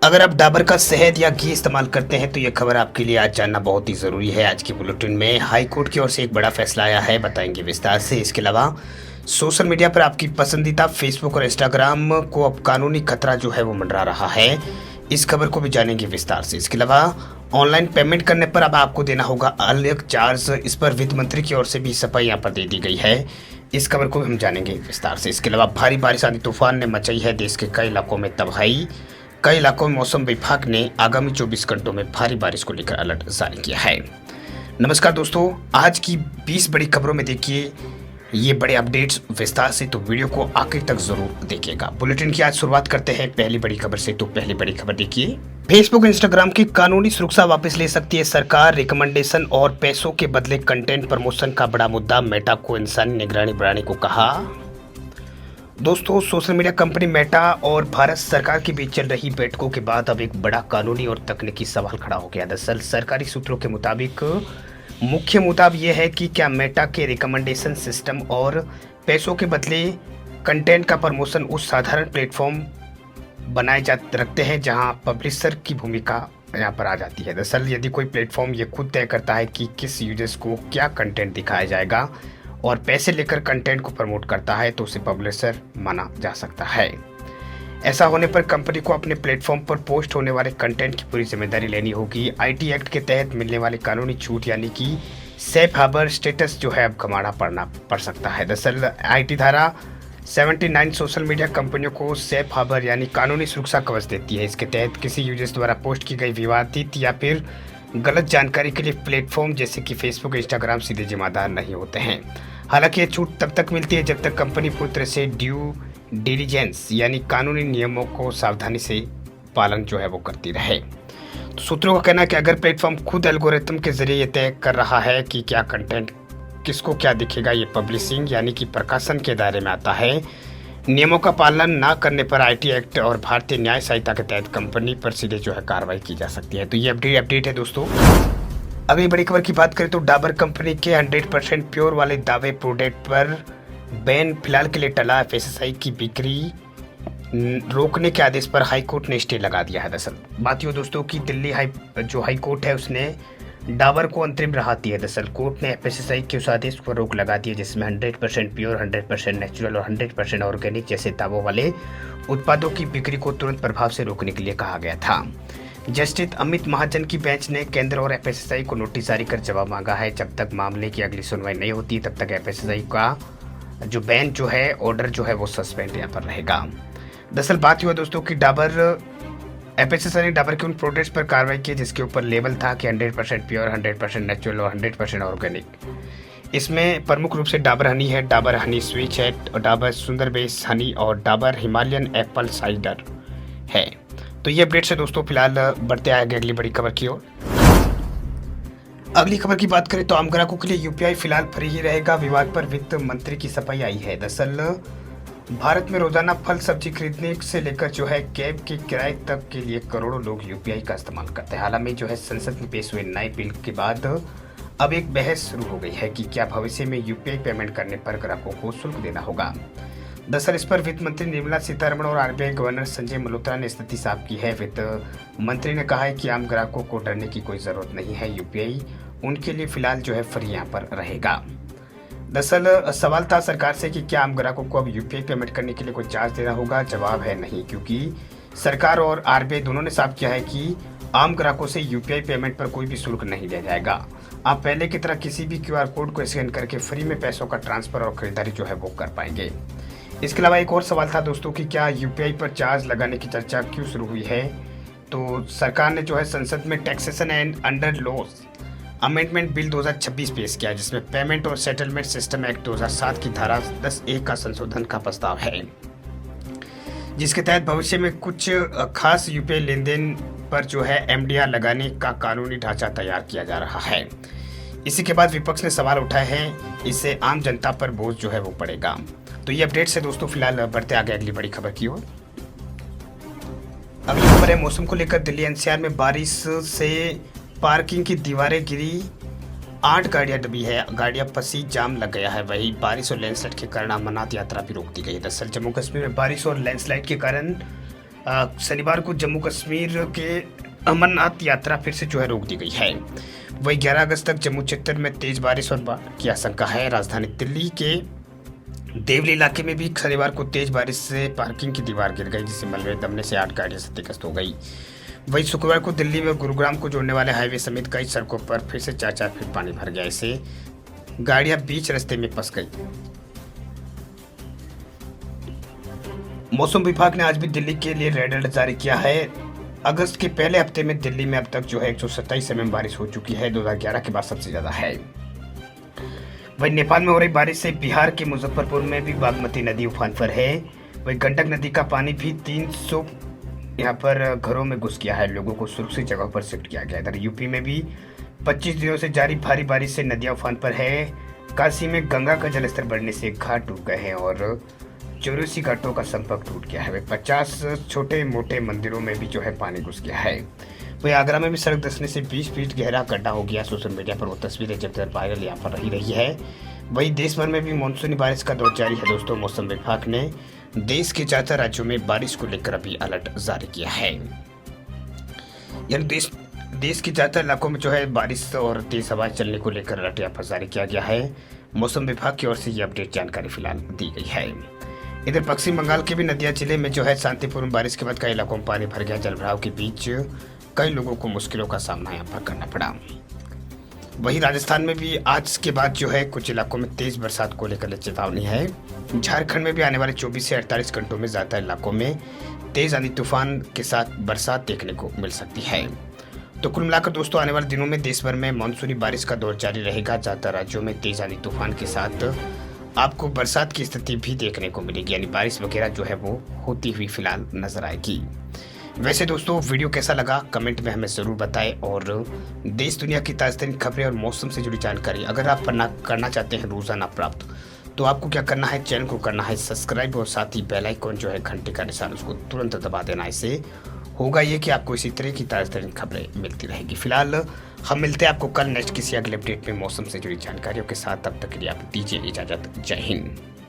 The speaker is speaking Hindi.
अगर आप डाबर का शहद या घी इस्तेमाल करते हैं तो ये खबर आपके लिए आज जानना बहुत ही ज़रूरी है। आज की बुलेटिन में हाई कोर्ट की ओर से एक बड़ा फैसला आया है, बताएंगे विस्तार से। इसके अलावा सोशल मीडिया पर आपकी पसंदीदा फेसबुक और इंस्टाग्राम को अब कानूनी खतरा जो है वो मंडरा रहा है। इस खबर को भी जानेंगे विस्तार से। इसके अलावा ऑनलाइन पेमेंट करने पर अब आपको देना होगा अलग चार्ज। इस पर वित्त मंत्री की ओर से भी सफाई यहाँ पर दे दी गई है। इस खबर को भी हम जानेंगे विस्तार से। इसके अलावा भारी बारिश आंधी तूफान ने मचाई है देश के कई इलाकों में तबाही। कई इलाकों में मौसम विभाग ने आगामी 24 घंटों में भारी बारिश को लेकर अलर्ट जारी किया है। नमस्कार दोस्तों, आज की 20 बड़ी खबरों में देखिए ये बड़े अपडेट्स विस्तार से, तो वीडियो को आखिर तक जरूर देखिएगा। बुलेटिन की आज शुरुआत करते हैं पहली बड़ी खबर से। तो पहली बड़ी खबर देखिए, फेसबुक इंस्टाग्राम की कानूनी सुरक्षा वापस ले सकती है सरकार। रिकमेंडेशन और पैसों के बदले कंटेंट प्रमोशन का बड़ा मुद्दा, मेटा को इंसानी निगरानी बढ़ाने को कहा। दोस्तों, सोशल मीडिया कंपनी मेटा और भारत सरकार के बीच चल रही बैठकों के बाद अब एक बड़ा कानूनी और तकनीकी सवाल खड़ा हो गया। दरअसल सरकारी सूत्रों के मुताबिक मुख्य मुद्दा यह है कि क्या मेटा के रिकमेंडेशन सिस्टम और पैसों के बदले कंटेंट का प्रमोशन उस साधारण प्लेटफॉर्म बनाए जा रखते हैं जहां पब्लिशर की भूमिका यहाँ पर आ जाती है। दरअसल यदि कोई प्लेटफॉर्म ये खुद तय करता है कि किस यूजर्स को क्या कंटेंट दिखाया जाएगा और पैसे लेकर कंटेंट को प्रमोट करता है तो उसे पब्लिशर माना जा सकता है। ऐसा होने पर कंपनी को अपने प्लेटफॉर्म पर पोस्ट होने वाले कंटेंट की पूरी जिम्मेदारी लेनी होगी। आईटी एक्ट के तहत मिलने वाले कानूनी छूट यानी कि सेफ हार्बर स्टेटस जो है अब गंवाना पड़ सकता है। दरअसल आईटी धारा 79 सोशल मीडिया कंपनियों को सेफ हार्बर यानी कानूनी सुरक्षा कवच देती है। इसके तहत किसी यूजर्स द्वारा पोस्ट की गई विवादित या फिर गलत जानकारी के लिए प्लेटफॉर्म जैसे कि फेसबुक, इंस्टाग्राम सीधे जिम्मेदार नहीं होते हैं। हालांकि ये छूट तब तक मिलती है जब तक कंपनी पूरी तरह से ड्यू डिलिजेंस यानी कानूनी नियमों को सावधानी से पालन जो है वो करती रहे। तो सूत्रों का कहना है कि अगर प्लेटफॉर्म खुद एल्गोरिथम के जरिए ये तय कर रहा है कि क्या कंटेंट किसको क्या दिखेगा, ये पब्लिशिंग यानी कि प्रकाशन के दायरे में आता है। नियमों का पालन ना करने पर आईटी एक्ट और भारतीय न्याय संहिता के तहत कंपनी पर सीधे जो है कार्रवाई की जा सकती है। तो ये अपडेट है दोस्तों। अगली बड़ी खबर की बात करें तो डाबर कंपनी के 100% प्योर वाले दावे प्रोडक्ट पर बैन फिलहाल के लिए टला। एफएसएसआई की बिक्री रोकने के आदेश पर हाई कोर्ट ने स्टे लगा दिया है। दरअसल बात ये दोस्तों की दिल्ली हाई कोर्ट है उसने डाबर को अंतरिम राहत दी है। दरअसल कोर्ट ने एफएसएसआई के उस आदेश पर रोक लगा दी है जिसमें 100% प्योर, 100% नेचुरल और 100% ऑर्गेनिक जैसे दावों वाले उत्पादों की बिक्री को तुरंत प्रभाव से रोकने के लिए कहा गया था। जस्टिस अमित महाजन की बेंच ने केंद्र और एफएसएसआई को नोटिस जारी कर जवाब मांगा है। जब तक मामले की अगली सुनवाई नहीं होती तब तक एफएसएसआई का जो बैन जो है ऑर्डर जो है वो सस्पेंड यहाँ पर रहेगा। दरअसल बात हुआ दोस्तों कि एफएसएसआई ने डाबर के उन प्रोडक्ट्स पर कार्रवाई की जिसके ऊपर लेबल था कि 100% प्योर, 100% नेचुरल और 100% ऑर्गेनिक। इसमें प्रमुख रूप से डाबर हनी है, डाबर हनी स्विच है, डाबर सुंदर बेस हनी और डाबर हिमालयन एप्पल साइडर है। तो ये अपडेट्स है दोस्तों। फिलहाल बढ़ते आएंगे अगली बड़ी खबर की ओर। अगली खबर की बात करें तो आम ग्राहकों के लिए यूपीआई फिलहाल फ्री ही रहेगा। विवाद पर वित्त मंत्री की सफाई आई है। दरअसल भारत में रोजाना फल सब्जी खरीदने से लेकर जो है कैब के किराए तक के लिए करोड़ों लोग यूपीआई का इस्तेमाल करते हैं। हाल में जो है संसद में पेश हुए नए बिल के बाद अब एक बहस शुरू हो गई है कि क्या भविष्य में यूपीआई पेमेंट करने पर ग्राहकों को शुल्क देना होगा। दरअसल इस पर वित्त मंत्री निर्मला सीतारमण और आरबीआई गवर्नर संजय मल्होत्रा ने स्थिति साफ की है। वित्त मंत्री ने कहा है कि आम ग्राहकों को डरने की कोई जरूरत नहीं है, यूपीआई उनके लिए फिलहाल जो है फ्री यहाँ पर रहेगा। दरअसल सवाल था सरकार से कि क्या आम ग्राहकों को अब यूपीआई पेमेंट करने के लिए कोई चार्ज देना होगा। जवाब है नहीं, क्योंकि सरकार और आरबीआई दोनों ने साफ किया है कि आम ग्राहकों से यूपीआई पेमेंट पर कोई भी शुल्क नहीं लिया जाएगा। आप पहले की तरह किसी भी क्यूआर कोड को स्कैन करके फ्री में पैसों का ट्रांसफर और खरीदारी जो है वो कर पाएंगे। इसके अलावा एक और सवाल था दोस्तों कि क्या यूपीआई पर चार्ज लगाने की चर्चा क्यों शुरू हुई है। तो सरकार ने जो है संसद में taxation and under laws amendment bill 2026 पेश किया जिसमें पेमेंट और सेटलमेंट सिस्टम एक्ट 2007 की धारा 10(a) का संशोधन का प्रस्ताव है, जिसके तहत भविष्य में कुछ खास यूपीआई लेन देन पर जो है एमडीआर लगाने का कानूनी ढांचा तैयार किया जा रहा है। इसी के बाद विपक्ष ने सवाल उठाए हैं, इससे आम जनता पर बोझ जो है वो पड़ेगा। तो ये अपडेट्स है दोस्तों। फिलहाल बढ़ते आगे अगली बड़ी खबर की ओर। अगली खबर है मौसम को लेकर। दिल्ली एनसीआर में बारिश से पार्किंग की दीवारें गिरी, 8 गाड़ियां डूबी है, गाड़ियां फंसी, जाम लग गया है। वहीं बारिश और लैंडस्लाइड के कारण अमरनाथ यात्रा भी रोक दी गई है। दरअसल जम्मू कश्मीर में बारिश और लैंडस्लाइड के कारण शनिवार को जम्मू कश्मीर के अमरनाथ यात्रा फिर से जो है रोक दी गई है। वही 11 अगस्त तक जम्मू क्षेत्र में तेज बारिश और बाढ़ की आशंका है। राजधानी दिल्ली के देवली इलाके में भी शनिवार को तेज बारिश से पार्किंग की दीवार गिर गई, जिससे मलबे दबने से 8 गाड़ियां क्षतिग्रस्त हो गई। वही शुक्रवार को दिल्ली में गुरुग्राम को जोड़ने वाले हाईवे समेत कई सड़कों पर फिर से 4-4 फीट पानी भर गया। इससे गाड़ियां बीच रास्ते में फंस गई। मौसम विभाग ने आज भी दिल्ली के लिए रेड अलर्ट जारी किया है। अगस्त के पहले हफ्ते में दिल्ली में अब तक जो है 127 mm बारिश हो चुकी है, 2011 के बाद सबसे ज्यादा है। वहीं नेपाल में हो रही बारिश से बिहार के मुजफ्फरपुर में भी बागमती नदी उफान पर है। वहीं गंडक नदी का पानी भी 300 यहाँ पर घरों में घुस गया है। लोगों को सुरक्षित जगहों पर शिफ्ट किया गया। इधर यूपी में भी 25 दिनों से जारी भारी बारिश से नदियां उफान पर है। काशी में गंगा का जलस्तर बढ़ने से घाट टूट गए हैं और 84 घाटों का संपर्क टूट गया है। 50 छोटे मोटे मंदिरों में भी जो है पानी घुस गया है। वही आगरा में भी सड़क धंसने से 20 फीट गहरा गड्ढा हो गया। सोशल मीडिया पर वो तस्वीरें जब तक वायरल यहाँ पर रही है। वही देश भर में भी मानसूनी बारिश का दौर जारी है। दोस्तों, मौसम विभाग ने देश के 4 राज्यों में बारिश को लेकर अभी अलर्ट जारी किया है। यानी देश के 4 इलाकों में जो है बारिश और तेज हवाएं चलने को लेकर अलर्ट यहाँ पर जारी किया गया है। मौसम विभाग की ओर से ये अपडेट जानकारी फिलहाल दी गई है। इधर पश्चिम बंगाल के भी नदिया जिले में जो है शांतिपूर्ण बारिश के बाद कई इलाकों में पानी भर गया। जलभराव के बीच कई लोगों को मुश्किलों का सामना यहाँ पर करना पड़ा। वहीं राजस्थान में भी आज के बाद जो है कुछ इलाकों में तेज बरसात को लेकर चेतावनी है। झारखंड में भी आने वाले 24 से 48 घंटों में ज्यादातर इलाकों में तेज आंधी तूफान के साथ बरसात देखने को मिल सकती है। तो कुल मिलाकर दोस्तों, आने वाले दिनों में देश भर में मानसूनी बारिश का दौर जारी रहेगा। ज्यादातर राज्यों में तेज आंधी तूफान के साथ आपको बरसात की स्थिति भी देखने को मिलेगी, यानी बारिश वगैरह जो है वो होती हुई फिलहाल नजर आएगी। वैसे दोस्तों, वीडियो कैसा लगा कमेंट में हमें ज़रूर बताएं और देश दुनिया की ताज़ा खबरें और मौसम से जुड़ी जानकारी अगर आप करना चाहते हैं रोज़ाना प्राप्त, तो आपको क्या करना है, चैनल को करना है सब्सक्राइब और साथ ही बेल आइकन जो है घंटे का निशान उसको तुरंत दबा देना। इससे होगा ये कि आपको इसी तरह की ताज़ा खबरें मिलती रहेगी। फिलहाल हम मिलते हैं आपको कल नेक्स्ट किसी अगले अपडेट में मौसम से जुड़ी जानकारियों के साथ। तब तक के लिए आप दीजिए इजाज़त। जय हिंद।